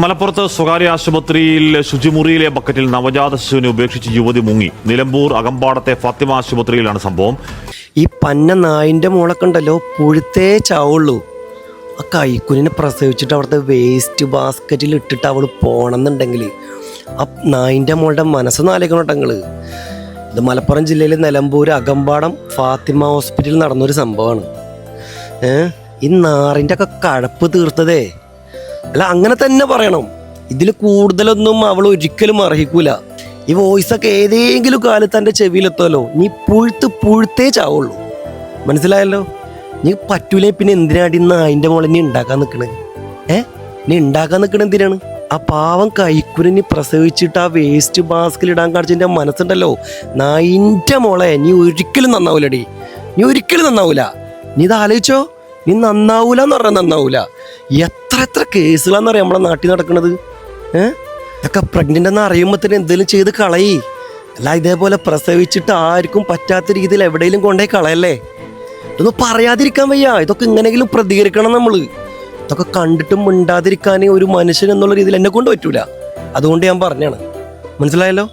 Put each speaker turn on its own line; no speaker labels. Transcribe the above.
മലപ്പുറത്ത് സ്വകാര്യ ആശുപത്രിയിൽ ശുചിമുറിയിലെ ബക്കറ്റിൽ നവജാത ശിശുവിനെ ഉപേക്ഷിച്ച് യുവതി മുങ്ങി. നിലമ്പൂർ അകമ്പാടത്തെ ഫാത്തിമ ആശുപത്രിയിലാണ് സംഭവം.
ഈ പന്ന നായിൻ്റെ മോളൊക്കെ ഉണ്ടല്ലോ, പുഴുത്തേ ചാവുള്ളൂ. ആ കൈക്കുഞ്ഞിനെ പ്രസവിച്ചിട്ട് അവിടുത്തെ വേസ്റ്റ് ബാസ്ക്കറ്റിൽ ഇട്ടിട്ട് അവൾ പോകണമെന്നുണ്ടെങ്കിൽ ആ നായിൻ്റെ മോളുടെ മനസ്സൊന്നും ആലോചിക്കണോട്ടങ്ങൾ. ഇത് മലപ്പുറം ജില്ലയിലെ നിലമ്പൂർ അകമ്പാടം ഫാത്തിമ ഹോസ്പിറ്റലിൽ നടന്നൊരു സംഭവമാണ്. ഈ നാറിൻ്റെ ഒക്കെ കഴപ്പ് തീർത്തതേ അല്ല, അങ്ങനെ തന്നെ പറയണം. ഇതിൽ കൂടുതലൊന്നും അവൾ ഒരിക്കലും അർഹിക്കൂല. ഈ വോയിസൊക്കെ ഏതെങ്കിലും കാലത്ത് എൻ്റെ ചെവിയിലെത്തുമല്ലോ, നീ പുഴുത്തേ ചാവുള്ളൂ. മനസ്സിലായല്ലോ? നീ പറ്റൂലേ പിന്നെ എന്തിനാടി നായിൻ്റെ മോളെ നീ ഉണ്ടാക്കാൻ നിൽക്കണേ? നീ ഉണ്ടാക്കാൻ നിൽക്കണ എന്തിനാണ്? ആ പാവം കൈക്കുരിനി പ്രസവിച്ചിട്ട് ആ വേസ്റ്റ് ബാസ്കിൽ ഇടാൻ കാണിച്ചതിൻ്റെ മനസ്സുണ്ടല്ലോ, നായിൻ്റെ മോളെ നീ ഒരിക്കലും നന്നാവൂലടി, നീ ഒരിക്കലും നന്നാവൂല. നീ ഇത് ആലോചിച്ചോ, നീ നന്നാവൂല എന്ന് പറഞ്ഞാൽ നന്നാവൂല. എത്ര കേസുകളാണെന്നറിയാം നമ്മളെ നാട്ടിൽ നടക്കുന്നത്. ഇതൊക്കെ പ്രഗ്നൻ്റ് എന്ന് അറിയുമ്പോൾ തന്നെ എന്തെങ്കിലും ചെയ്ത് കളയി. അല്ല ഇതേപോലെ പ്രസവിച്ചിട്ട് ആർക്കും പറ്റാത്ത രീതിയിൽ എവിടെയെങ്കിലും കൊണ്ടുപോയി കളയല്ലേ. ഇതൊന്നും പറയാതിരിക്കാൻ വയ്യ. ഇതൊക്കെ എങ്ങനെയെങ്കിലും പ്രതികരിക്കണം നമ്മൾ. ഇതൊക്കെ കണ്ടിട്ടും മിണ്ടാതിരിക്കാൻ ഒരു മനുഷ്യൻ എന്നുള്ള രീതിയിൽ എന്നെ കൊണ്ട് പറ്റൂല. അതുകൊണ്ട് ഞാൻ പറഞ്ഞാണ്. മനസ്സിലായല്ലോ?